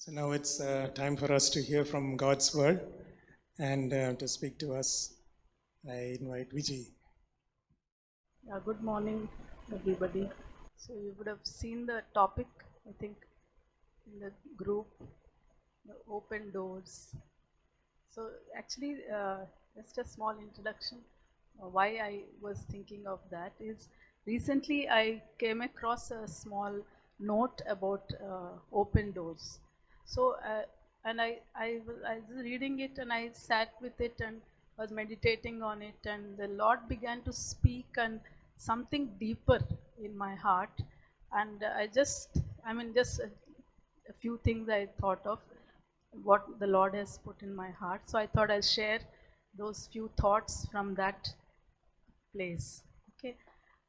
So now it's time for us to hear from God's word and to speak to us. I invite Vijay. Good morning, everybody. So you would have seen the topic, I think, in the group, the open doors. So actually, just a small introduction. Why I was thinking of that is recently I came across a small note about open doors. So and I was reading it and I sat with it and was meditating on it, and the Lord began to speak and something deeper in my heart, and just a few things I thought of what the Lord has put in my heart. So I thought I'll share those few thoughts from that place. Okay.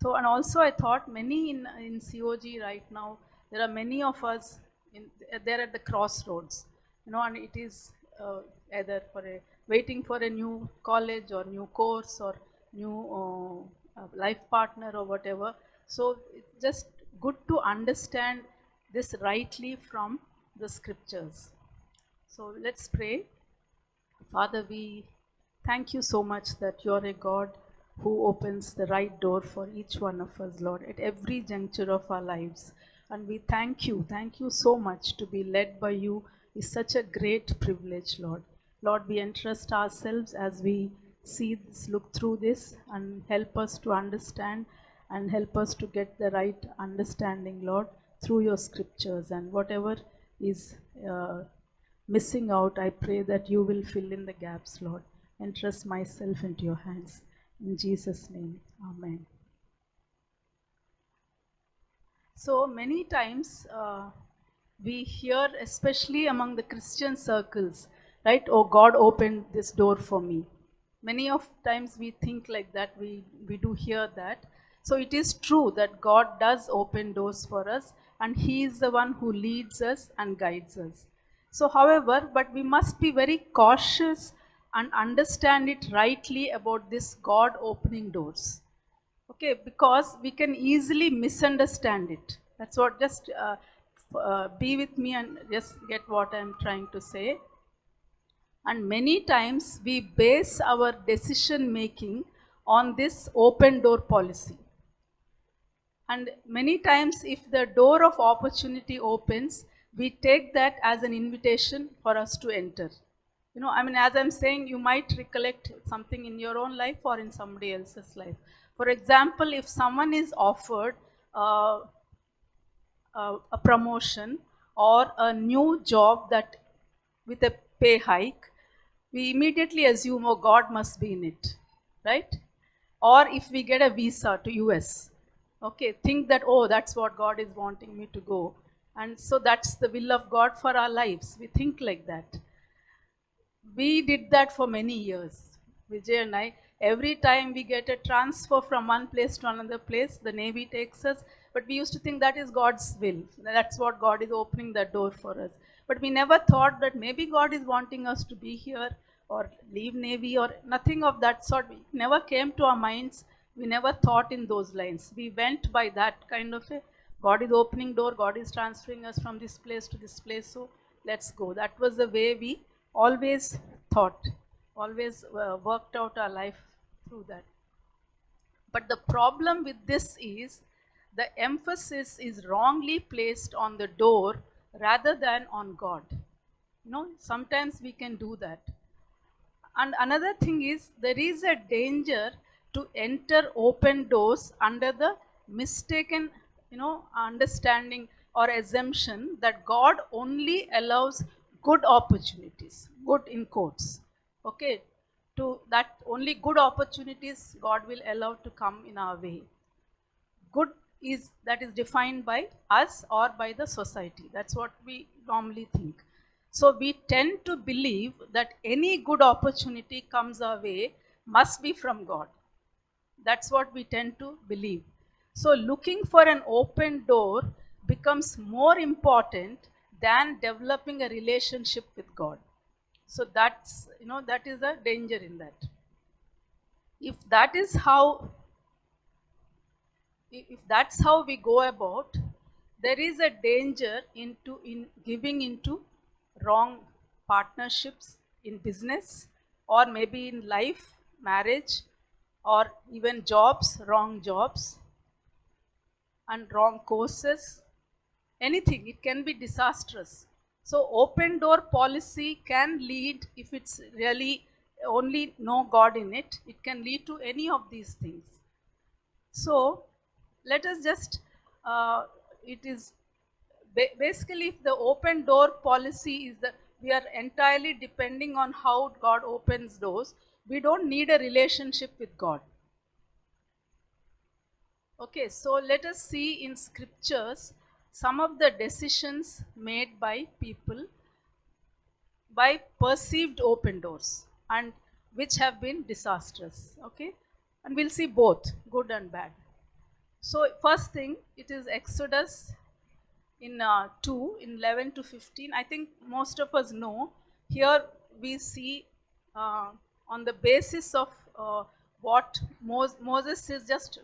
So and also I thought many in COG right now, there are many of us in they're at the crossroads, and it is either for a waiting for a new college or new course or new life partner or whatever. So it's just good to understand this rightly from the scriptures. So let's pray. Father, we thank you so much that you're a God who opens the right door for each one of us, Lord, at every juncture of our lives. And we thank you so much. To be led by you is such a great privilege, Lord. Lord, we entrust ourselves as we see this, look through this, and help us to understand and help us to get the right understanding, Lord, through your scriptures. And whatever is missing out, I pray that you will fill in the gaps, Lord. Entrust myself into your hands. In Jesus' name, amen. So many times we hear, especially among the Christian circles, right? Oh, God opened this door for me. Many of times we think like that, we do hear that. So it is true that God does open doors for us, and He is the one who leads us and guides us. So, however, but we must be very cautious and understand it rightly about this God opening doors. Okay, because we can easily misunderstand it. That's what, just be with me and just get what I'm trying to say. And many times we base our decision making on this open door policy. And many times, if the door of opportunity opens, we take that as an invitation for us to enter. As I'm saying, you might recollect something in your own life or in somebody else's life. For example, if someone is offered uh, a promotion or a new job that with a pay hike, we immediately assume, oh, God must be in it, right? Or if we get a visa to US, okay, think that, oh, that's what God is wanting me to go. And so that's the will of God for our lives. We think like that. We did that for many years, Vijay and I. Every time we get a transfer from one place to another place, the Navy takes us, but we used to think that is God's will. That's what God is opening that door for us. But we never thought that maybe God is wanting us to be here or leave Navy or nothing of that sort. It never came to our minds. We never thought in those lines. We went by that kind of a God is opening door, God is transferring us from this place to this place, so let's go. That was the way we always thought, always worked out our life through that. But the problem with this is the emphasis is wrongly placed on the door rather than on God. Sometimes we can do that. And another thing is, there is a danger to enter open doors under the mistaken, understanding or assumption that God only allows good opportunities, good in quotes. Okay, to that only good opportunities God will allow to come in our way. Good is that is defined by us or by the society. That's what we normally think. So we tend to believe that any good opportunity comes our way must be from God. That's what we tend to believe. So looking for an open door becomes more important than developing a relationship with God. So that is a danger in that. If that is how if that's how we go about, there is a danger in giving into wrong partnerships in business, or maybe in life, marriage, or even jobs, wrong jobs, and wrong courses, anything, it can be disastrous. So open door policy can lead, if it's really only no God in it, it can lead to any of these things. So let us just, it is basically, if the open door policy is that we are entirely depending on how God opens doors, we don't need a relationship with God. Okay, so let us see in scriptures some of the decisions made by people by perceived open doors and which have been disastrous. Okay, and we'll see both good and bad. So, first thing, it is Exodus in 2, in 11 to 15. I think most of us know. Here we see on the basis of what Moses is just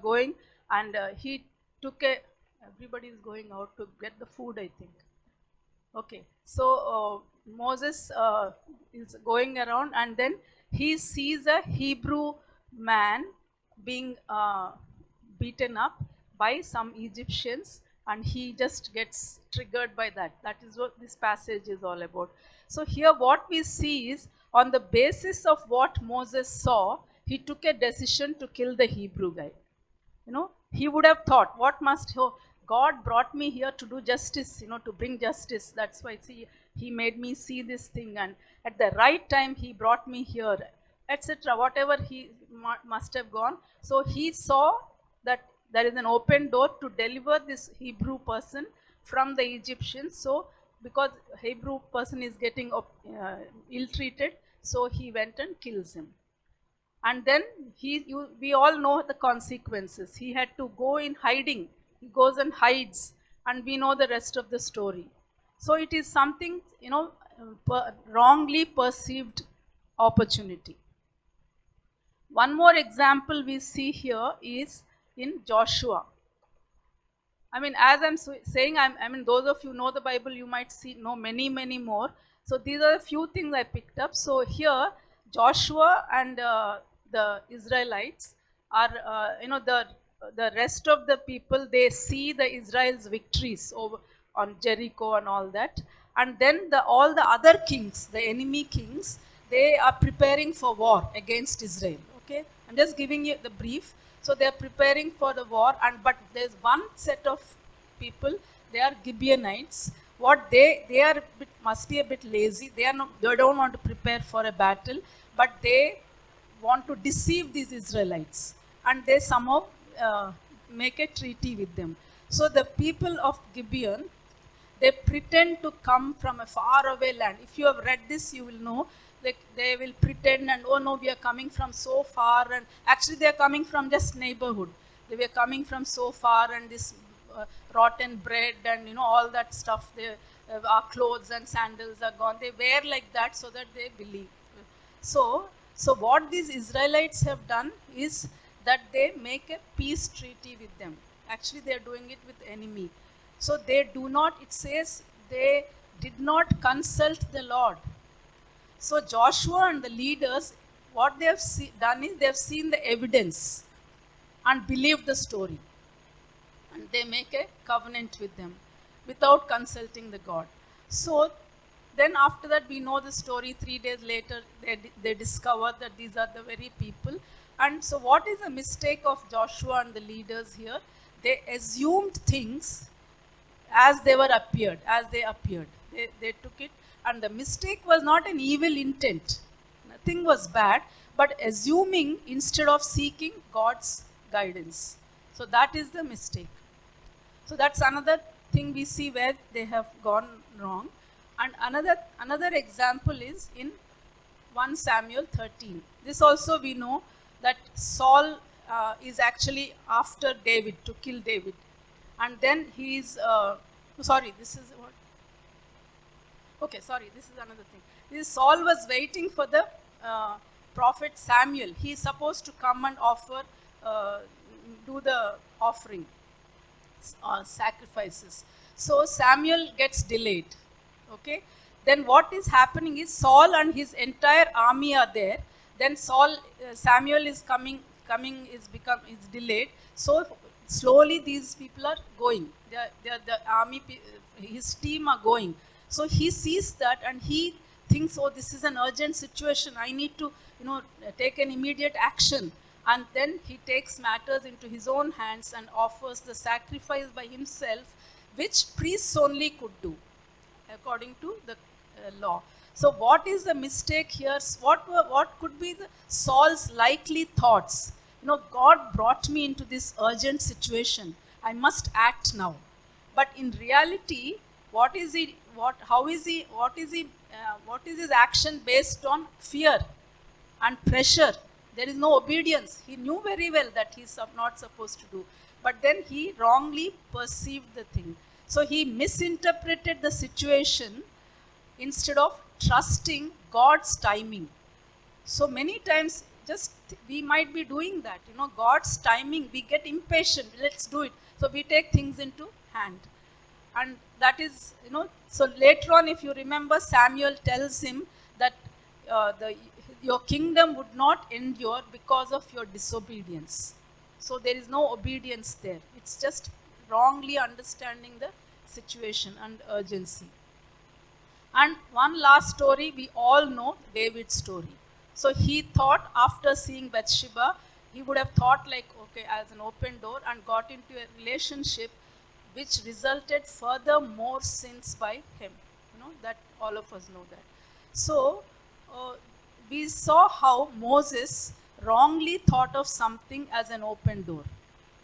going, and he took a, everybody is going out to get the food, I think. Okay, so Moses is going around, and then he sees a Hebrew man being beaten up by some Egyptians, and he just gets triggered by that. That is what this passage is all about. So, here what we see is, on the basis of what Moses saw, he took a decision to kill the Hebrew guy. You know, he would have thought, what must God brought me here to do justice, you know, to bring justice. That's why, see, he made me see this thing, and at the right time he brought me here, etc. Whatever he must have gone. So he saw that there is an open door to deliver this Hebrew person from the Egyptians. So because Hebrew person is getting ill-treated, so he went and kills him. And then we all know the consequences. He had to go in hiding. He goes and hides, and we know the rest of the story. So it is something, you know, wrongly perceived opportunity. One more example we see here is in Joshua. I mean, as I'm saying, I mean, those of you know the Bible, you might know many, many more. So these are a few things I picked up. So here, Joshua and the Israelites are, you know, the rest of the people, they see the Israel's victories over on Jericho and all that. And then all the other kings, the enemy kings, they are preparing for war against Israel. Okay, I'm just giving you the brief. So they are preparing for the war, but there's one set of people. They are Gibeonites. What they are must be a bit lazy. They don't want to prepare for a battle, but they want to deceive these Israelites, and they somehow make a treaty with them. So the people of Gibeon, they pretend to come from a far away land. If you have read this, you will know they will pretend, and oh no, we are coming from so far, and actually they are coming from just neighborhood. They were coming from so far, and this rotten bread and, you know, all that stuff. Our clothes and sandals are gone. They wear like that so that they believe. So what these Israelites have done is that they make a peace treaty with them. Actually, they are doing it with enemy. So they do not. It says they did not consult the Lord. So Joshua and the leaders, what they have done is they have seen the evidence and believed the story. And they make a covenant with them without consulting the God. So then after that, we know the story. 3 days later, they discover that these are the very people. And so what is the mistake of Joshua and the leaders here? They assumed things as they appeared. They took it. And the mistake was not an evil intent. Nothing was bad, but assuming instead of seeking God's guidance. So that is the mistake. So that's another thing we see where they have gone wrong. And another example is in 1 Samuel 13. This also we know that Saul is actually after David, to kill David. And then he is, this is what? Okay, this is another thing. Saul was waiting for the prophet Samuel. He is supposed to come and offer, do the offering, sacrifices. So Samuel gets delayed. Okay, then what is happening is Saul and his entire army are there. Then Samuel is coming is delayed. So slowly these people are going. The army, his team are going. So he sees that and he thinks, oh, this is an urgent situation. I need to, take an immediate action. And then he takes matters into his own hands and offers the sacrifice by himself, which priests only could do, according to the law. So what is the mistake here? What could be Saul's likely thoughts? God brought me into this urgent situation. I must act now. But in reality, what is his action based on fear and pressure? There is no obedience. He knew very well that he's not supposed to do. But then he wrongly perceived the thing. So he misinterpreted the situation instead of trusting God's timing. So many times, we might be doing that. God's timing, we get impatient. Let's do it. So we take things into hand. And that is, so later on, if you remember, Samuel tells him that your kingdom would not endure because of your disobedience. So there is no obedience there. It's just wrongly understanding the situation and urgency. And one last story, we all know David's story. So he thought, after seeing Bathsheba, he would have thought like, okay, as an open door, and got into a relationship which resulted further more sins by him. That all of us know that. So we saw how Moses wrongly thought of something as an open door.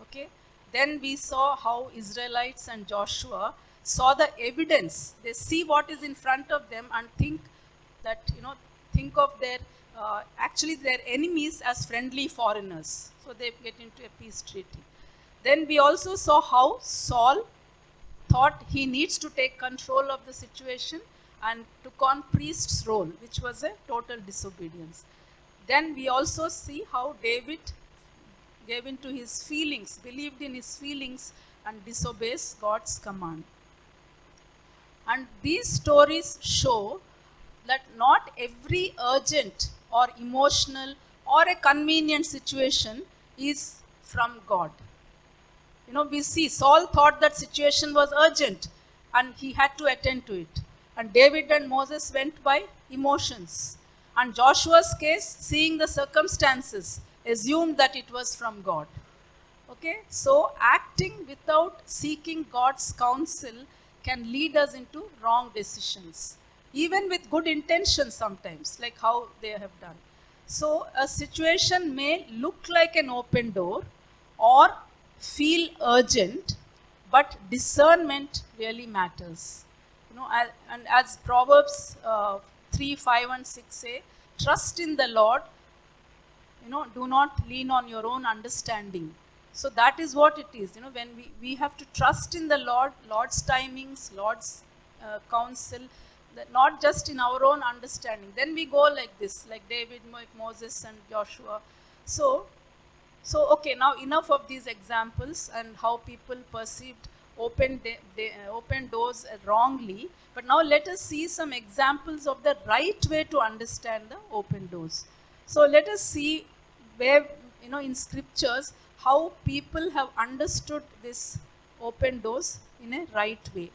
Okay. Then we saw how Israelites and Joshua saw the evidence. They see what is in front of them and think that, think of their enemies as friendly foreigners. So they get into a peace treaty. Then we also saw how Saul thought he needs to take control of the situation and took on priest's role, which was a total disobedience. Then we also see how David gave into his feelings, believed in his feelings, and disobeys God's command. And these stories show that not every urgent or emotional or a convenient situation is from God. We see Saul thought that situation was urgent and he had to attend to it. And David and Moses went by emotions. And Joshua's case, seeing the circumstances, assumed that it was from God. Okay, so acting without seeking God's counsel can lead us into wrong decisions, even with good intentions sometimes, like how they have done. So a situation may look like an open door or feel urgent, but discernment really matters. And as Proverbs 3, 5 and 6 say, trust in the Lord, do not lean on your own understanding. So that is what it is. When we have to trust in the Lord, Lord's timings, Lord's counsel, not just in our own understanding. Then we go like this, like David, Moses and Joshua. So okay, now enough of these examples and how people perceived open doors wrongly. But now let us see some examples of the right way to understand the open doors. So let us see where, in scriptures, how people have understood this open doors in a right way.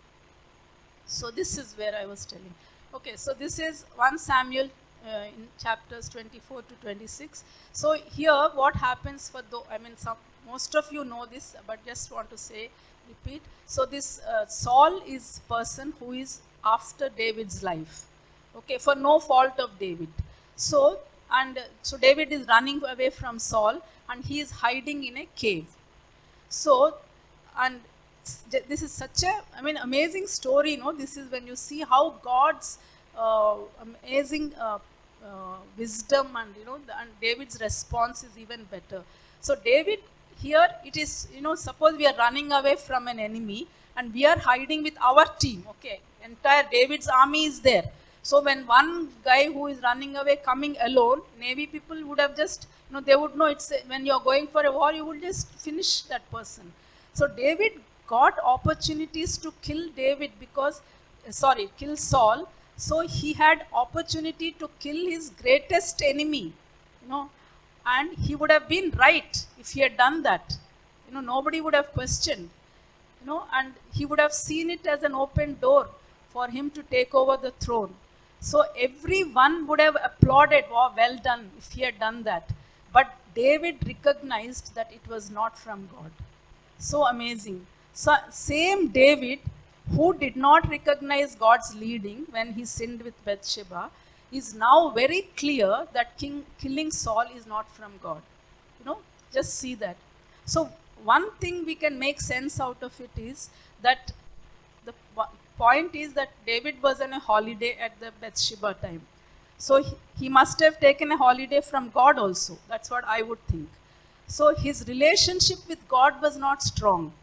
So this is where I was telling. Okay, so this is 1 Samuel in chapters 24 to 26. So here what happens most of you know this, but just want to repeat. So this Saul is person who is after David's life. Okay, for no fault of David. So David is running away from Saul and he is hiding in a cave. So, and this is such a, amazing story, This is when you see how God's amazing wisdom and, and David's response is even better. So David, here it is, suppose we are running away from an enemy and we are hiding with our team, okay? Entire David's army is there. So when one guy who is running away coming alone, Navy people would have just, they would know when you are going for a war, you will just finish that person. So David got opportunities to kill Saul So he had opportunity to kill his greatest enemy, you know, and he would have been right if he had done that. You know, nobody would have questioned, you know, and he would have seen it as an open door for him to take over the throne. So everyone would have applauded, wow, well done, if he had done that. But David recognized that it was not from God. So amazing. So, same David who did not recognize God's leading when he sinned with Bathsheba is now very clear that killing Saul is not from God. You know, just see that. So, one thing we can make sense out of it is that the point is that David was on a holiday at the Bathsheba time. So he must have taken a holiday from God also. That's what I would think. So his relationship with God was not strong.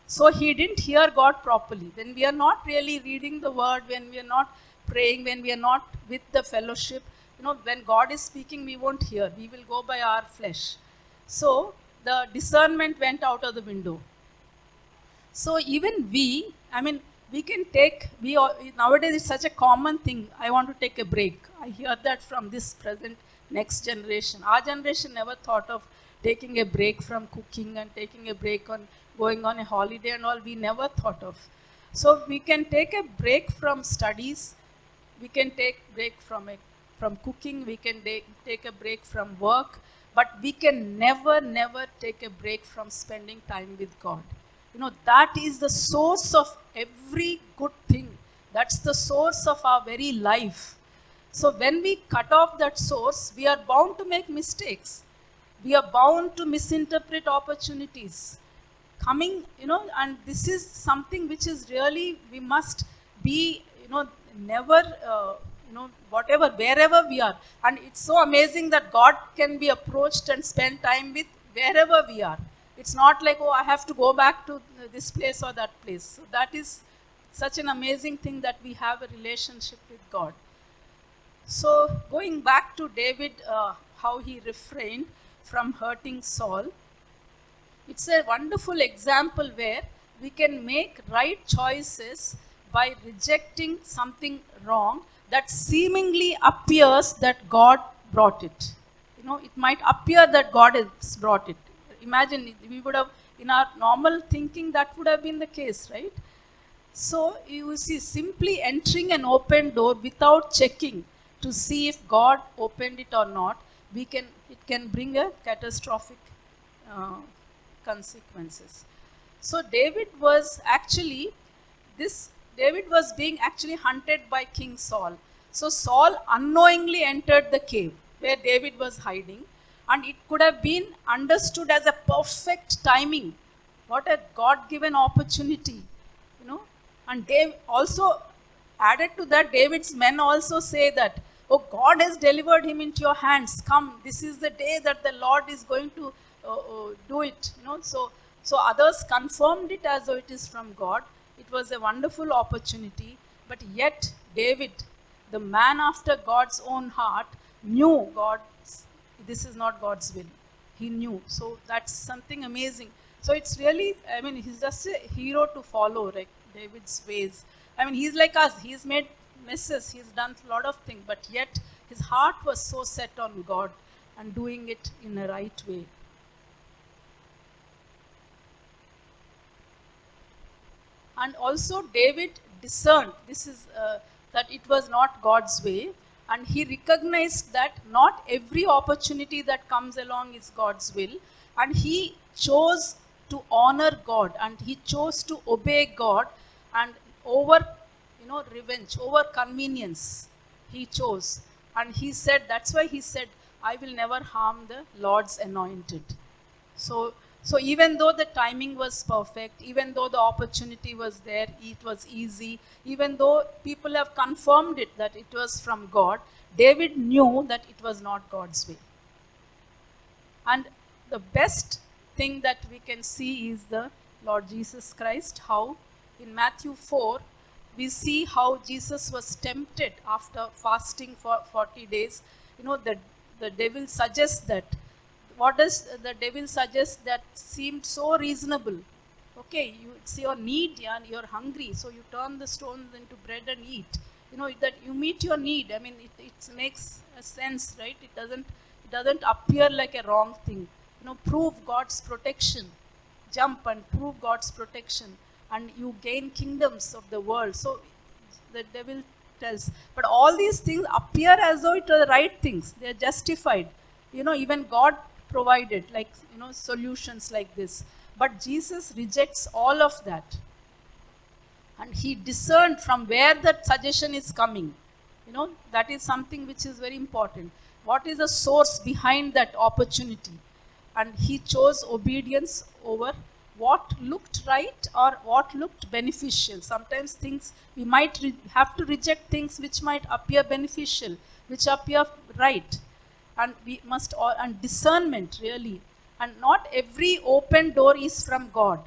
So he didn't hear God properly. When we are not really reading the word, when we are not praying, when we are not with the fellowship, you know, when God is speaking, we won't hear. We will go by our flesh. So the discernment went out of the window. So even we, I mean, we can take, nowadays it's such a common thing. I want to take a break. I hear that from this present next generation. Our generation never thought of taking a break from cooking and taking a break on going on a holiday and all. We never thought of. So we can take a break from studies. We can take break from cooking. We can take a break from work. But we can never take a break from spending time with God. You know, that is the source of every good thing. That's the source of our very life. So when we cut off that source, we are bound to make mistakes. We are bound to misinterpret opportunities. Coming, you know, and this is something which is really, we must be, you know, never, you know, whatever, wherever we are. And it's so amazing that God can be approached and spend time with wherever we are. It's not like, oh, I have to go back to this place or that place. So that is such an amazing thing that we have a relationship with God. So going back to David, how he refrained from hurting Saul, it's a wonderful example where we can make right choices by rejecting something wrong that seemingly appears that God brought it. You know, it might appear that God has brought it. Imagine we would have, in our normal thinking, that would have been the case, right? So you see, simply entering an open door without checking to see if God opened it or not, it can bring a catastrophic uh, consequences. So David was being actually hunted by King Saul. So Saul unknowingly entered the cave where David was hiding, and it could have been understood as a perfect timing. What a God-given opportunity, you know. And David also added to that, David's men also say that, oh, God has delivered him into your hands. Come, this is the day that the Lord is going to do it. You know, so others confirmed it as though it is from God. It was a wonderful opportunity, but yet David, the man after God's own heart, knew this is not God's will. He knew. So that's something amazing. So it's really, I mean, he's just a hero to follow, like David's ways. I mean, he's like us. He's made messes. He's done a lot of things, but yet his heart was so set on God and doing it in a right way. And also David discerned that it was not God's way, and he recognized that not every opportunity that comes along is God's will, and he chose to honor God, and he chose to obey God, and over, you know, revenge, over convenience, he chose. And he said, that's why he said, I will never harm the Lord's anointed. So even though the timing was perfect, even though the opportunity was there, it was easy, even though people have confirmed it that it was from God, David knew that it was not God's way. And the best thing that we can see is the Lord Jesus Christ, how in Matthew 4, we see how Jesus was tempted after fasting for 40 days. You know, the devil suggests that. What does the devil suggest that seemed so reasonable? Okay, it's your need, and you're hungry, so you turn the stones into bread and eat. that you meet your need. I mean, it makes a sense, right? It doesn't appear like a wrong thing. Prove God's protection. Jump and prove God's protection, and you gain kingdoms of the world. So the devil tells. But all these things appear as though it are the right things. They are justified. Even God provided, like, solutions like this. But Jesus rejects all of that. And he discerned from where that suggestion is coming. That is something which is very important. What is the source behind that opportunity? And he chose obedience over what looked right or what looked beneficial. Sometimes things, we might have to reject things which might appear beneficial, which appear right. And we must, and discernment really. And not every open door is from God.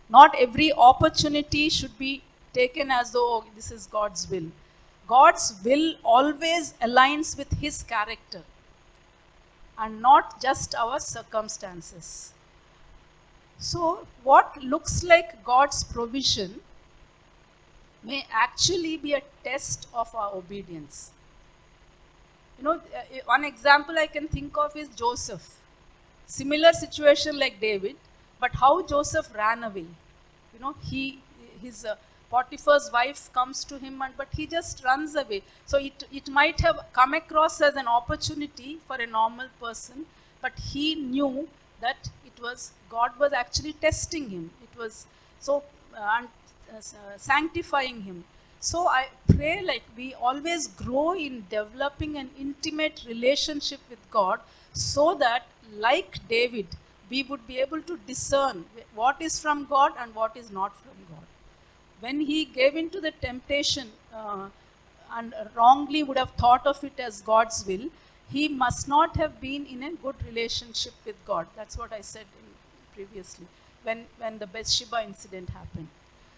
Not every opportunity should be taken as though, oh, this is God's will. God's will always aligns with his character and not just our circumstances. So, what looks like God's provision may actually be a test of our obedience. One example I can think of is Joseph. Similar situation like David, but how Joseph ran away. His Potiphar's wife comes to him, but he just runs away. So it might have come across as an opportunity for a normal person, but he knew that God was actually testing him. It was so sanctifying him. So I pray like we always grow in developing an intimate relationship with God, so that, like David, we would be able to discern what is from God and what is not from God. When he gave into the temptation and wrongly would have thought of it as God's will, he must not have been in a good relationship with God. That's what I said previously, when the Bathsheba incident happened.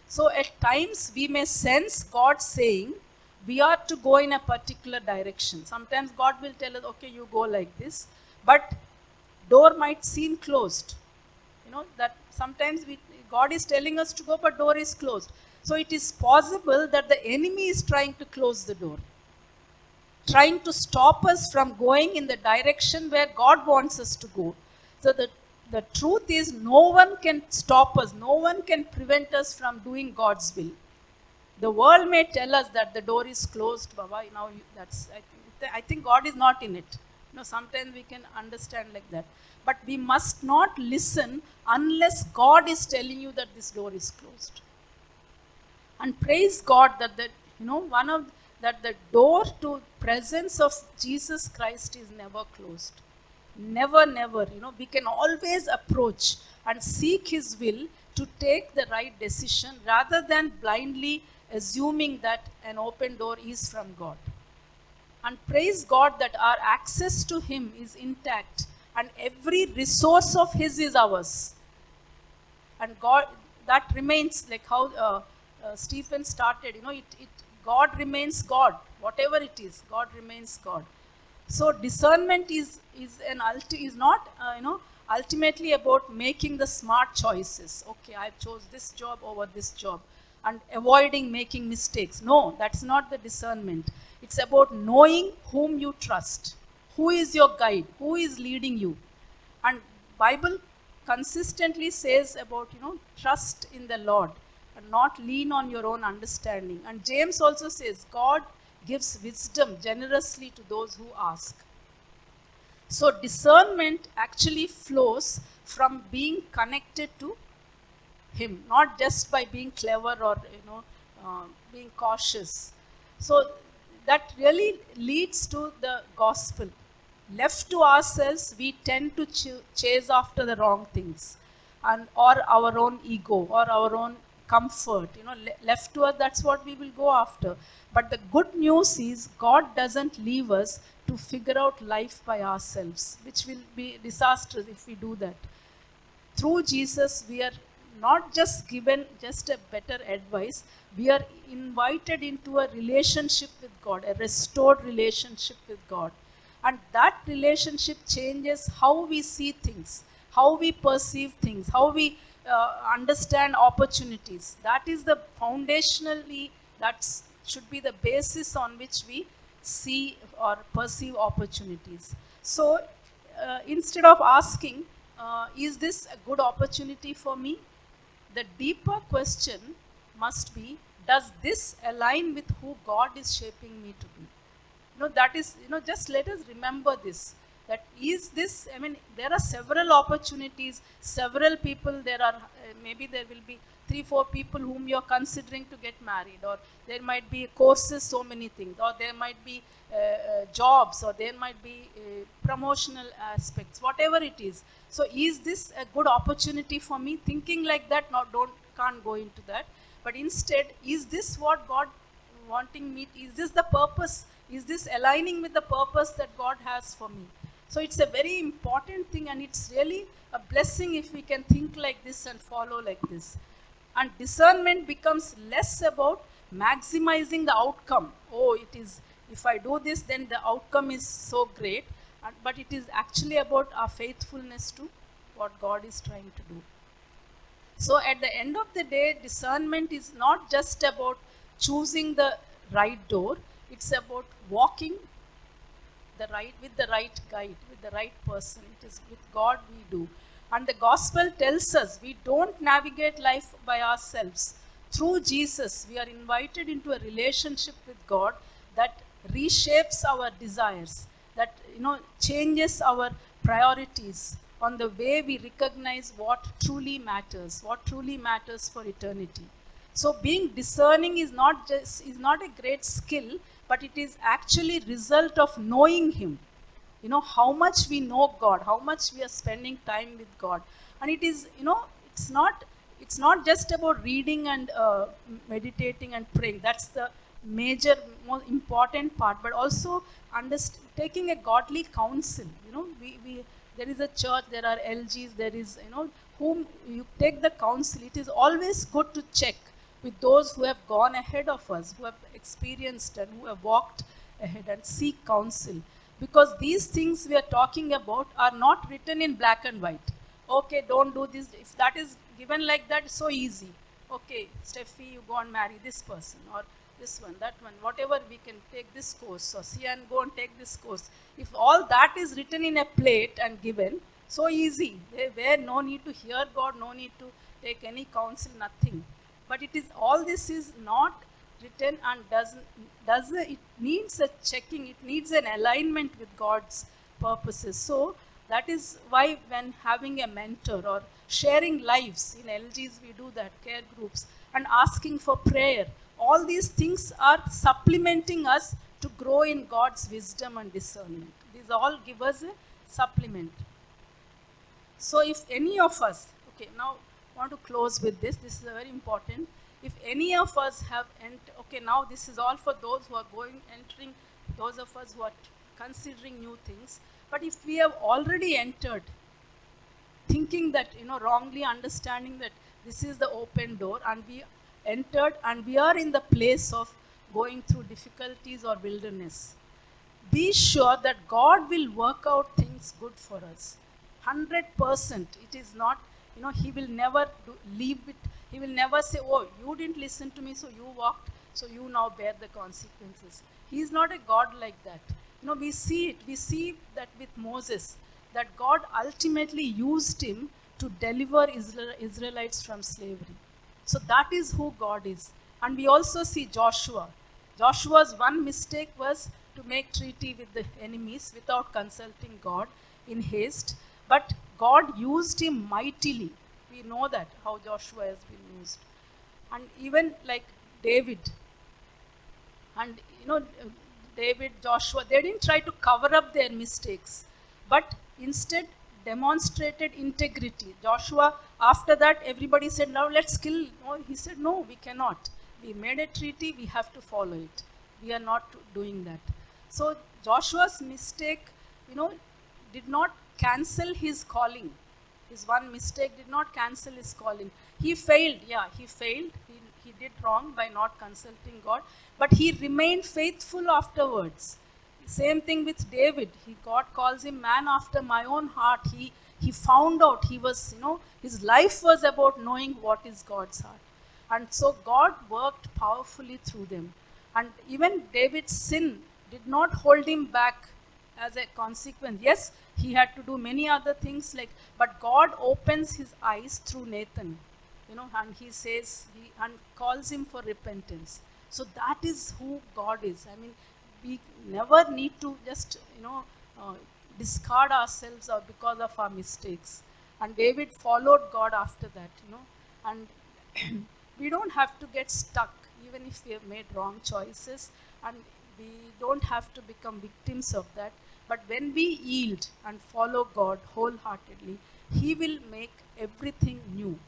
So at times we may sense God saying, we are to go in a particular direction. Sometimes God will tell us, okay, you go like this, but door might seem closed. That sometimes God is telling us to go, but door is closed. So it is possible that the enemy is trying to close the door, trying to stop us from going in the direction where God wants us to go. So the truth is, no one can stop us, no one can prevent us from doing God's will. The world may tell us that the door is closed, Baba. I think God is not in it. Sometimes we can understand like that. But we must not listen unless God is telling you that this door is closed. And praise God that the door to presence of Jesus Christ is never closed. Never. We can always approach and seek his will to take the right decision, rather than blindly assuming that an open door is from God. And praise God that our access to him is intact, and every resource of his is ours. And God, that remains, like how Stephen started, God remains God. Whatever it is, God remains God. So discernment is not ultimately about making the smart choices. Okay, I chose this job over this job, and avoiding making mistakes. No, that's not the discernment. It's about knowing whom you trust, who is your guide, who is leading you. And Bible consistently says about, trust in the Lord and not lean on your own understanding. And James also says, God gives wisdom generously to those who ask. So discernment actually flows from being connected to him, not just by being clever or being cautious. So that really leads to the gospel. Left to ourselves, we tend to chase after the wrong things, or our own ego or our own comfort. Left to us, that's what we will go after. But the good news is, God doesn't leave us to figure out life by ourselves, which will be disastrous if we do that. Through Jesus, we are not just given just a better advice, we are invited into a relationship with God, a restored relationship with God. And that relationship changes how we see things, how we perceive things, how we understand opportunities. That is the foundationally, that's should be the basis on which we see or perceive opportunities. So instead of asking, is this a good opportunity for me? The deeper question must be, does this align with who God is shaping me to be? That is, just let us remember this. That is this, there are several opportunities, several people, maybe there will be 3-4 people whom you are considering to get married, or there might be courses, so many things, or there might be jobs, or there might be promotional aspects, whatever it is. So is this a good opportunity for me? Thinking like that, can't go into that. But instead, is this what God wanting me? Is this the purpose? Is this aligning with the purpose that God has for me? So it's a very important thing, and it's really a blessing if we can think like this and follow like this. And discernment becomes less about maximizing the outcome. Oh, it is, if I do this, then the outcome is so great. But it is actually about our faithfulness to what God is trying to do. So at the end of the day, discernment is not just about choosing the right door. It's about walking with the right guide, with the right person. It is with God we do. And the gospel tells us we don't navigate life by ourselves. Through Jesus, we are invited into a relationship with God that reshapes our desires, that changes our priorities on the way we recognize what truly matters for eternity. So being discerning is not a great skill, but it is actually result of knowing Him. How much we know God, how much we are spending time with God. And it is, it's not just about reading and meditating and praying. That's the major, most important part. But also taking a godly counsel. There is a church, there are LGs, there is, whom you take the counsel. It is always good to check with those who have gone ahead of us, who have experienced and who have walked ahead, and seek counsel. Because these things we are talking about are not written in black and white. Okay, don't do this. If that is given like that, it's so easy. Okay, Steffi, you go and marry this person, or this one, that one, whatever, we can take this course, or Sian, go and take this course. If all that is written in a plate and given, so easy. Where no need to hear God, no need to take any counsel, nothing. But all this is not written, and it needs a checking, it needs an alignment with God's purposes. So that is why when having a mentor or sharing lives, in LGs we do that, care groups, and asking for prayer, all these things are supplementing us to grow in God's wisdom and discernment. These all give us a supplement. So if any of us, okay, now I want to close with this. This is very important. If any of us have, okay, now this is all for those who are entering, those of us who are considering new things. But if we have already entered, thinking that, wrongly understanding that this is the open door, and we entered and we are in the place of going through difficulties or wilderness, be sure that God will work out things good for us. 100%. It is not, He will never leave it. He will never say, oh, you didn't listen to me, so you walked, so you now bear the consequences. He is not a God like that. We see it. We see that with Moses, that God ultimately used him to deliver Israelites from slavery. So that is who God is. And we also see Joshua. Joshua's one mistake was to make treaty with the enemies without consulting God in haste. But God used him mightily. We know that, how Joshua has been used. And even like David. And David, Joshua, they didn't try to cover up their mistakes, but instead demonstrated integrity. Joshua, after that, everybody said, now let's kill. No, he said, no, we cannot. We made a treaty, we have to follow it. We are not doing that. So Joshua's mistake, did not cancel his calling. His one mistake did not cancel his calling. He failed, he failed. He did wrong by not consulting God, but he remained faithful afterwards. Same thing with David. God calls him man after my own heart. He found out, he was, his life was about knowing what is God's heart. And so God worked powerfully through them. And even David's sin did not hold him back as a consequence. Yes, he had to do many other things, like, but God opens his eyes through Nathan, and he says, he and calls him for repentance. So that is who God is. I mean, we never need to just, uh, discard ourselves or because of our mistakes. And David followed God after that, and we don't have to get stuck even if we have made wrong choices, and we don't have to become victims of that. But when we yield and follow God wholeheartedly, He will make everything new.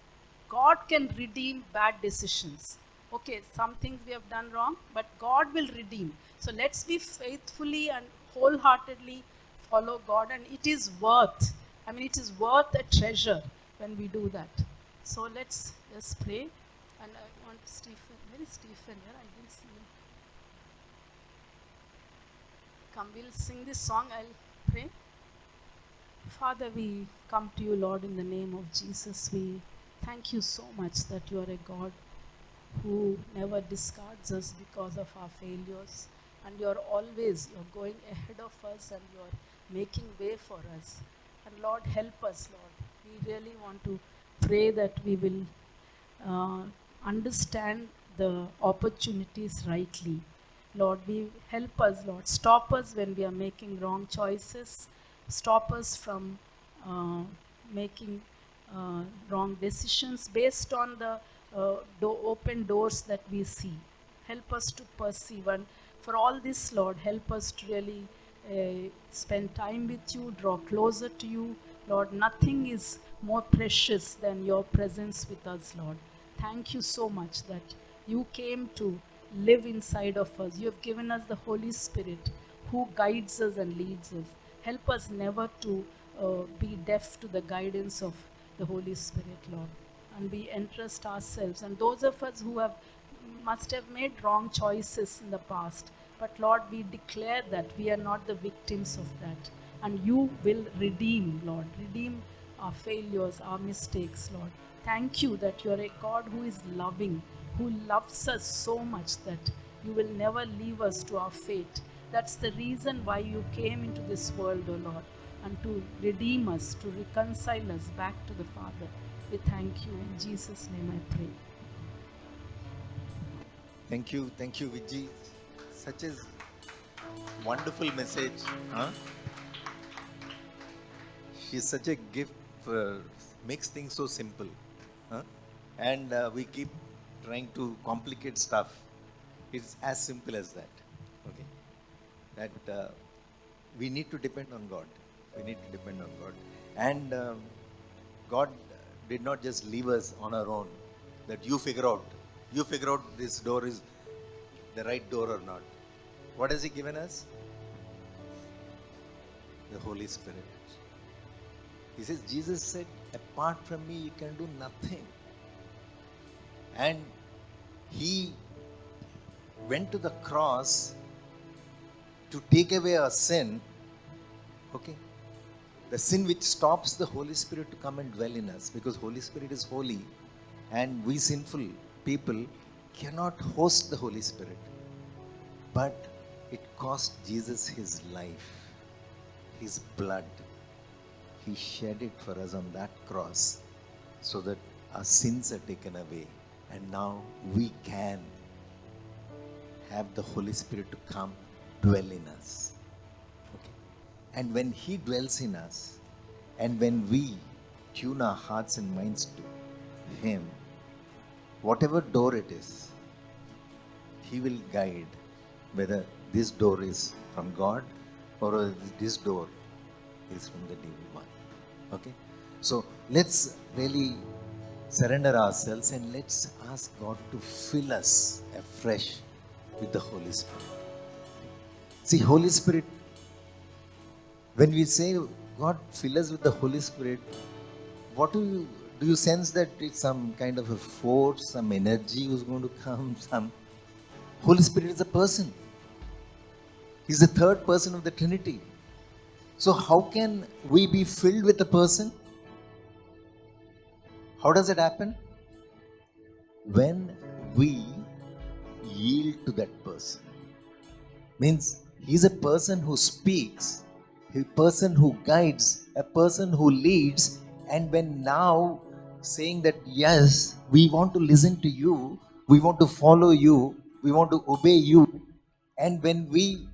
God can redeem bad decisions. Okay, some things we have done wrong, but God will redeem. So let's be faithfully and wholeheartedly follow God, and it is worth, it is worth a treasure when we do that. So let's just pray. And I want Stephen, where is Stephen here? I didn't see him. Come, we'll sing this song. I'll pray. Father, we come to you, Lord, in the name of Jesus. We thank you so much that you are a God who never discards us because of our failures. And you're going ahead of us, and you're making way for us. And Lord, help us, Lord. We really want to pray that we will understand the opportunities rightly. Lord, we help us, Lord. Stop us when we are making wrong choices. Stop us from making wrong decisions based on the open doors that we see. Help us to perceive. And for all this, Lord, help us to really spend time with you, draw closer to you. Lord, nothing is more precious than your presence with us, Lord. Thank you so much that you came to live inside of us. You have given us the Holy Spirit who guides us and leads us. Help us never to be deaf to the guidance of the Holy Spirit, Lord. And we entrust ourselves. And those of us who must have made wrong choices in the past, but Lord, we declare that we are not the victims of that. And you will redeem, Lord. Redeem our failures, our mistakes, Lord. Thank you that you are a God who is loving, who loves us so much that you will never leave us to our fate. That's the reason why you came into this world, O Lord, and to redeem us, to reconcile us back to the Father. We thank you. In Jesus' name I pray. Thank you, Vijay. Such a wonderful message. Huh? She's such a gift for makes things so simple. Huh? And we keep trying to complicate stuff. It's as simple as that. Okay, that we need to depend on God. We need to depend on God, and God did not just leave us on our own. That you figure out this door is the right door or not. What has He given us? The Holy Spirit. He says, Jesus said, apart from me, you can do nothing. And He went to the cross to take away our sin. Okay? The sin which stops the Holy Spirit to come and dwell in us, because Holy Spirit is holy and we sinful people cannot host the Holy Spirit. But it cost Jesus His life, His blood. He shed it for us on that cross so that our sins are taken away, and now we can have the Holy Spirit to come dwell in us. Okay. And when He dwells in us, and when we tune our hearts and minds to Him, whatever door it is, He will guide whether this door is from God or whether this door is from the devil one. Okay? So let's really surrender ourselves and let's ask God to fill us afresh with the Holy Spirit. See, Holy Spirit, when we say, God, fill us with the Holy Spirit, what do you sense that it's some kind of a force, some energy who's going to come? Holy Spirit is a person. He's the third person of the Trinity. So how can we be filled with a person? How does it happen? When we yield to that person. Means he's a person who speaks, a person who guides, a person who leads, and when now saying that yes, we want to listen to you, we want to follow you, we want to obey you, and when we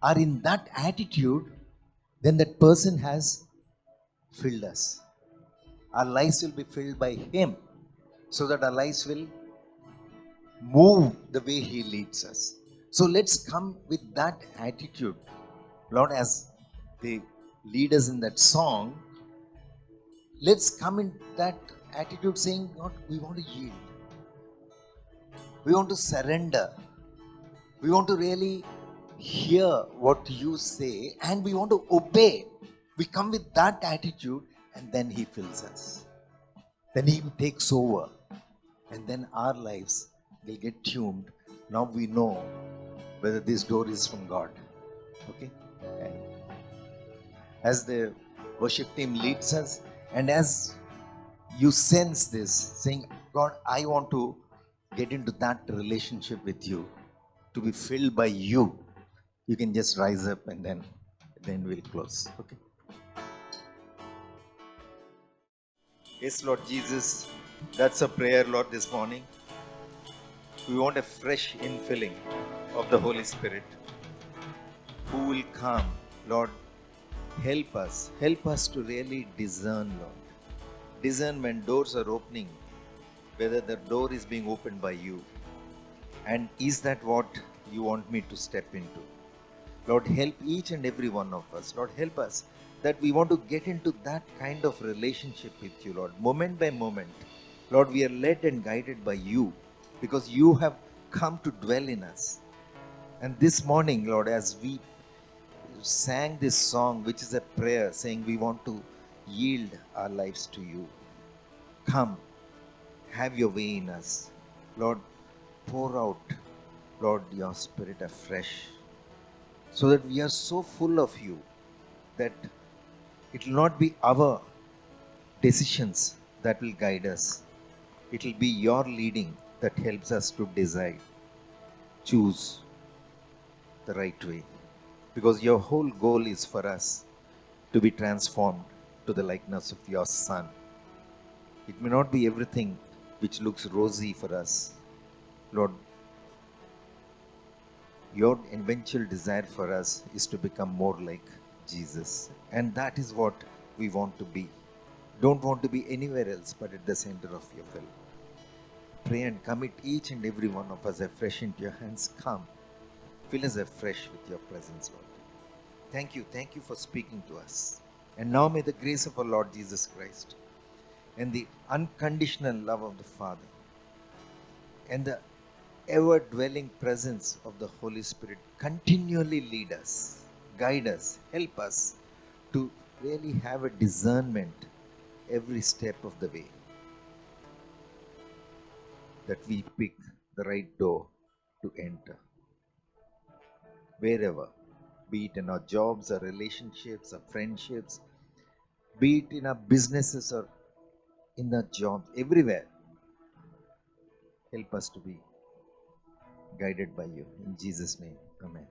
are in that attitude, then that person has filled us. Our lives will be filled by him, so that our lives will move the way he leads us. So let's come with that attitude. Lord, as they lead us in that song, let's come in that attitude saying, Lord, we want to yield. We want to surrender. We want to really hear what you say and we want to obey. We come with that attitude and then he fills us. Then he takes over. And then our lives will get tuned. Now we know whether this door is from God. Okay? And as the worship team leads us, and as you sense this, saying, God, I want to get into that relationship with you, to be filled by you, you can just rise up and then we'll close. Okay? Yes, Lord Jesus, that's a prayer, Lord, this morning. We want a fresh infilling of the Holy Spirit who will come. Lord, help us to really discern, Lord. Discern when doors are opening, whether the door is being opened by you. And is that what you want me to step into? Lord, help each and every one of us. Lord, help us that we want to get into that kind of relationship with you, Lord. Moment by moment, Lord, we are led and guided by you because you have come to dwell in us. And this morning, Lord, as we sang this song, which is a prayer saying we want to yield our lives to you. Come, have your way in us. Lord, pour out, Lord, your Spirit afresh, so that we are so full of you that it will not be our decisions that will guide us. It will be your leading that helps us to decide, choose the right way. Because your whole goal is for us to be transformed to the likeness of your Son. It may not be everything which looks rosy for us. Lord, your eventual desire for us is to become more like Jesus. And that is what we want to be. Don't want to be anywhere else but at the center of your will. Pray and commit each and every one of us afresh into your hands. Come, fill us afresh with your presence, Lord. Thank you for speaking to us. And now may the grace of our Lord Jesus Christ and the unconditional love of the Father and the ever-dwelling presence of the Holy Spirit continually lead us, guide us, help us to really have a discernment every step of the way, that we pick the right door to enter. Wherever, be it in our jobs, our relationships, our friendships, be it in our businesses or in our jobs, everywhere, help us to be guided by you. In Jesus' name, amen.